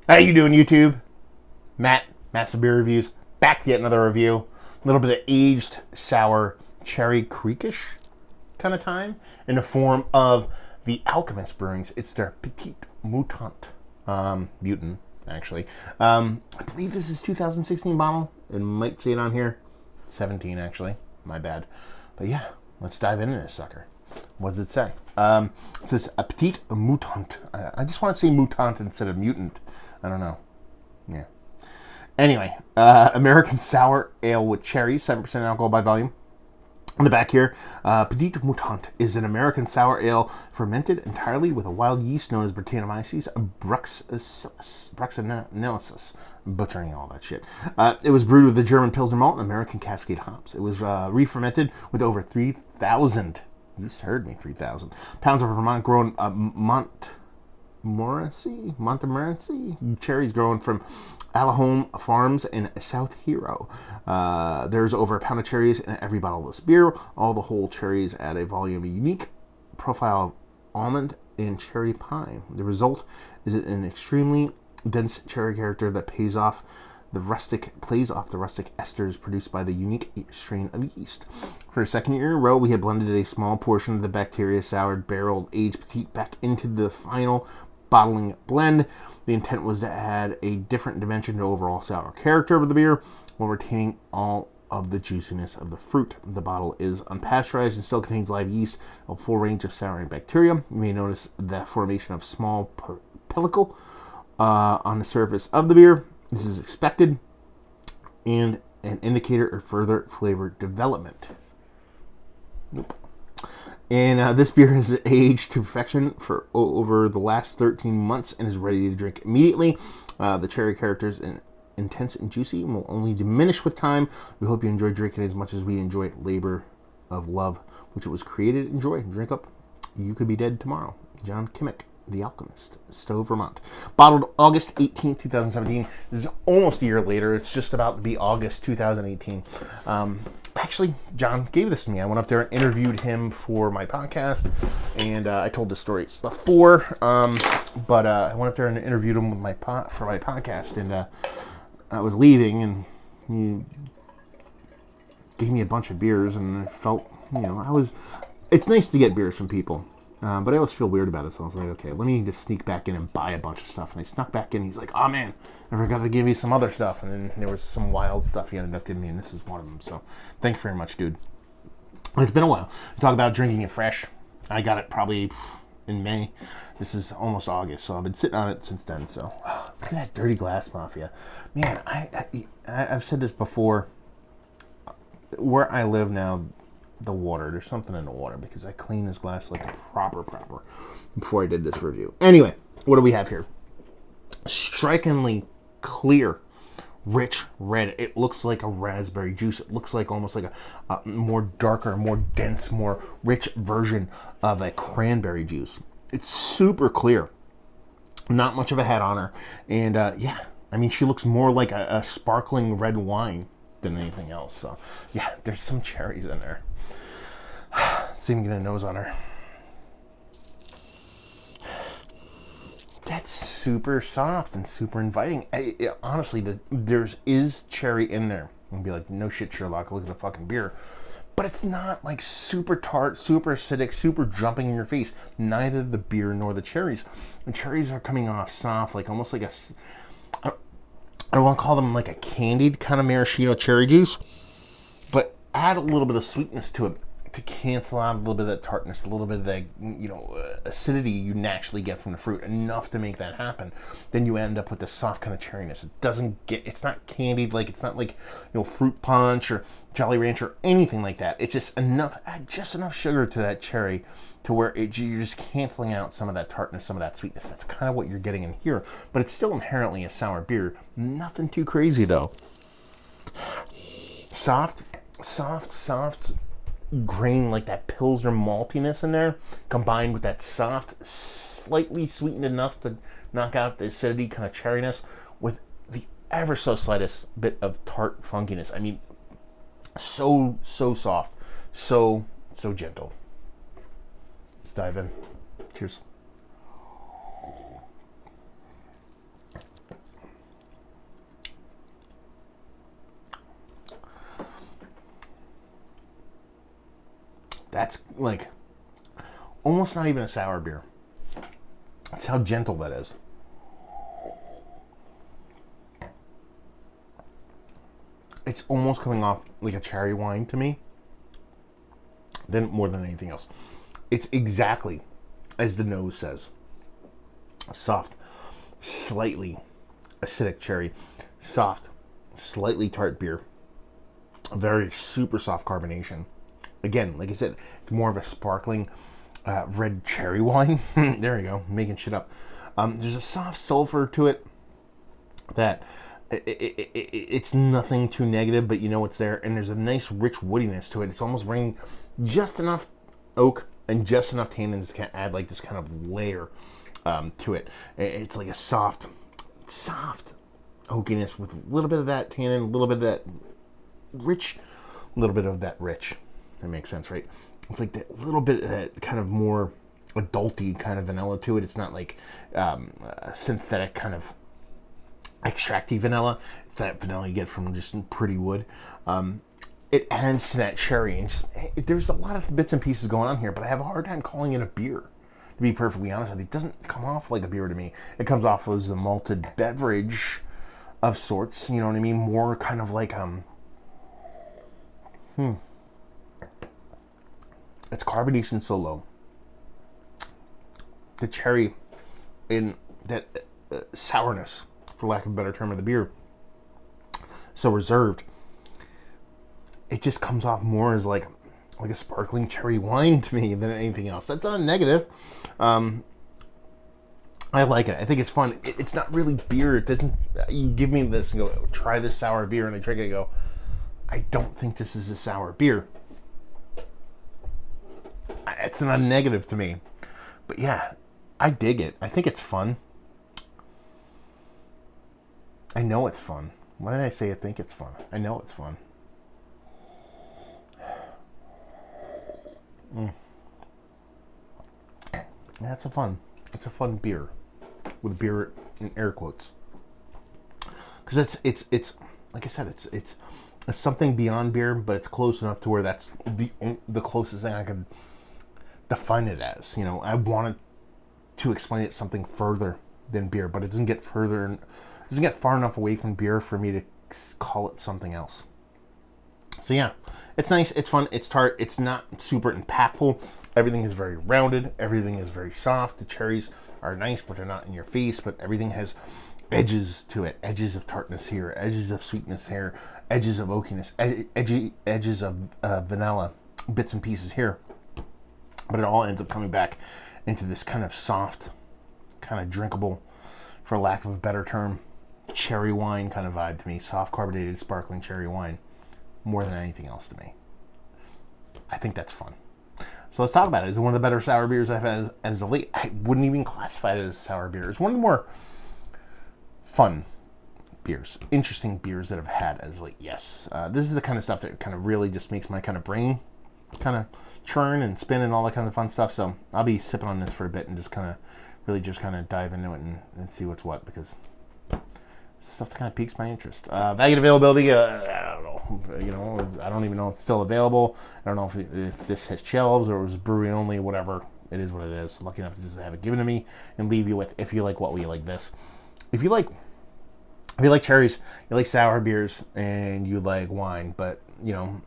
How you doing, YouTube? Massive Beer Reviews, back to yet another review. A little bit of aged, sour, cherry creekish kind of time in the form of the Alchemist brewings. It's their Petit Mutant, Mutant, actually. I believe this is 2016 bottle. It might say it on here. 17, actually. My bad. But yeah, let's dive into this sucker. What does it say? It says a Petit Mutant. I just want to say Mutant instead of Mutant. I don't know. Yeah. Anyway, American Sour Ale with Cherries, 7% alcohol by volume. On the back here, Petit Mutant is an American sour ale fermented entirely with a wild yeast known as Brettanomyces bruxellensis. Butchering all that shit. It was brewed with the German Pilsner malt and American Cascade hops. It was re-fermented with over 3,000, you just heard me, 3,000 pounds of Vermont grown Montmorency cherries grown from Alhome Farms in South Hero. There's over a pound of cherries in every bottle of this beer. All the whole cherries add a volume, a unique profile of almond and cherry pine. The result is an extremely dense cherry character that plays off the rustic esters produced by the unique strain of yeast. For a second year in a row, we have blended a small portion of the bacteria soured barrel aged Petit back into the final bottling blend. The intent was to add a different dimension to overall sour character of the beer while retaining all of the juiciness of the fruit. The bottle is unpasteurized and still contains live yeast, a full range of souring bacteria. You may notice the formation of small pellicle on the surface of the beer. This is expected and an indicator of further flavor development. Nope. And this beer has aged to perfection for over the last 13 months and is ready to drink immediately. The cherry character is intense and juicy and will only diminish with time. We hope you enjoy drinking as much as we enjoy labor of love, which it was created. Enjoy. Drink up. You could be dead tomorrow. John Kimmick, The Alchemist, Stowe, Vermont. Bottled August 18, 2017. This is almost a year later. It's just about to be August 2018. Actually, John gave this to me. I went up there and interviewed him for my podcast, and I told this story before, but I went up there and interviewed him with for my podcast, and I was leaving, and he gave me a bunch of beers, and I felt, it's nice to get beers from people. But I always feel weird about it, so I was like, okay, let me just sneak back in and buy a bunch of stuff. And I snuck back in. He's like, oh, man, I forgot to give you some other stuff. And then there was some wild stuff he ended up giving me, and this is one of them. So thank you very much, dude. It's been a while. We talk about drinking it fresh. I got it probably in May. This is almost August, so I've been sitting on it since then. So look at that Dirty Glass Mafia. Man, I've said this before. Where I live now, there's something in the water because I cleaned this glass like proper before I did this review. Anyway, what do we have here? Strikingly clear, rich red. It looks like a raspberry juice. It looks like almost like a more darker, more dense, more rich version of a cranberry juice. It's super clear. Not much of a head on her. And she looks more like a sparkling red wine than anything else. So yeah, there's some cherries in there. Let's even get a nose on her. That's super soft and super inviting. Honestly, there's cherry in there. And be like, no shit, Sherlock, look at the fucking beer. But it's not like super tart, super acidic, super jumping in your face. Neither the beer nor the cherries. The cherries are coming off soft, like almost like I don't want to call them like a candied kind of maraschino cherry juice, but add a little bit of sweetness to it to cancel out a little bit of that tartness, a little bit of that, acidity you naturally get from the fruit, enough to make that happen. Then you end up with this soft kind of cherryness. It's not candied, like it's not like, fruit punch or Jolly Rancher or anything like that. It's just enough sugar to that cherry to where you're just canceling out some of that tartness, some of that sweetness. That's kind of what you're getting in here, but it's still inherently a sour beer. Nothing too crazy though. Soft grain, like that Pilsner maltiness in there, combined with that soft, slightly sweetened enough to knock out the acidity, kind of cherryness, with the ever so slightest bit of tart funkiness. I mean, so soft, so gentle. Let's dive in. Cheers. That's like almost not even a sour beer. That's how gentle that is. It's almost coming off like a cherry wine to me, more than anything else. It's exactly as the nose says. Soft, slightly acidic cherry, soft, slightly tart beer, a very super soft carbonation. Again, like I said, it's more of a sparkling red cherry wine. There you go, making shit up. There's a soft sulfur to it that it's nothing too negative, but you know it's there. And there's a nice rich woodiness to it. It's almost bringing just enough oak and just enough tannins to add like this kind of layer to it. It's like a soft oakiness with a little bit of that tannin, a little bit of that rich, a little bit of that rich. That makes sense, right? It's like that little bit of that kind of more adulty kind of vanilla to it. It's not like a synthetic kind of extracty vanilla. It's that vanilla you get from just pretty wood. It adds to that cherry, and there's a lot of bits and pieces going on here, but I have a hard time calling it a beer, to be perfectly honest with you. It doesn't come off like a beer to me. It comes off as a malted beverage of sorts, you know what I mean? More kind of like its carbonation so low. The cherry in that sourness, for lack of a better term, of the beer, so reserved. It just comes off more as like a sparkling cherry wine to me than anything else. That's not a negative. I like it. I think it's fun. It's not really beer. It doesn't. You give me this and go, try this sour beer, and I drink it and go, I don't think this is a sour beer. It's not a negative to me. But yeah, I dig it. I think it's fun. I know it's fun. Why did I say I think it's fun? I know it's fun. Yeah, it's a fun beer, with beer in air quotes, because it's like I said, it's something beyond beer, but it's close enough to where that's the closest thing I could define it as. You know, I wanted to explain it something further than beer, but it doesn't get far enough away from beer for me to call it something else. So yeah, it's nice, it's fun, it's tart, it's not super impactful. Everything is very rounded, everything is very soft. The cherries are nice, but they're not in your face, but everything has edges to it. Edges of tartness here, edges of sweetness here, edges of oakiness, edges of vanilla, bits and pieces here. But it all ends up coming back into this kind of soft, kind of drinkable, for lack of a better term, cherry wine kind of vibe to me. Soft, carbonated, sparkling cherry wine. More than anything else to me. I think that's fun. So let's talk about it. Is it one of the better sour beers I've had as of late? I wouldn't even classify it as a sour beer. It's one of the more fun beers, interesting beers that I've had as of late. Yes. This is the kind of stuff that kind of really just makes my kind of brain kind of churn and spin and all that kind of fun stuff. So I'll be sipping on this for a bit and just kind of really just kind of dive into it and see what's what, because stuff that kind of piques my interest. Value and availability, I don't know. You know, I don't even know if it's still available. I don't know if this has shelves or it was brewery only, whatever. It is what it is. Lucky enough to just have it given to me and leave you with, if you like what we like this. If you like cherries, you like sour beers, and you like wine, but you know,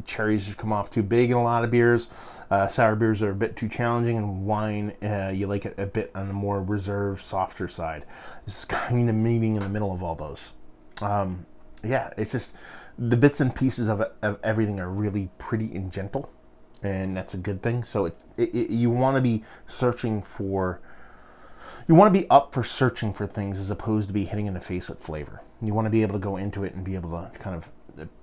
cherries come off too big in a lot of beers. Sour beers are a bit too challenging, and wine, you like it a bit on the more reserved, softer side. This is kind of meeting in the middle of all those. Yeah, it's just the bits and pieces of everything are really pretty and gentle, and that's a good thing. So you want to be searching for. You want to be up for searching for things as opposed to be hitting in the face with flavor. You want to be able to go into it and be able to kind of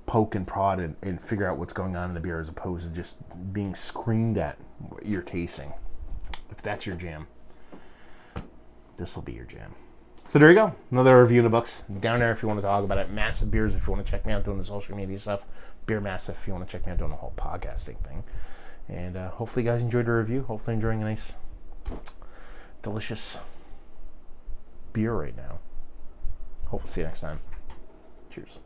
poke and prod and figure out what's going on in the beer as opposed to just being screamed at what you're tasting. If that's your jam, this will be your jam. So there you go. Another review in the books. Down there if you want to talk about it. Massive Beers if you want to check me out doing the social media stuff. Beer Massive if you want to check me out doing the whole podcasting thing. And hopefully you guys enjoyed the review. Hopefully enjoying a nice, delicious beer right now. Hope to see you next time. Cheers.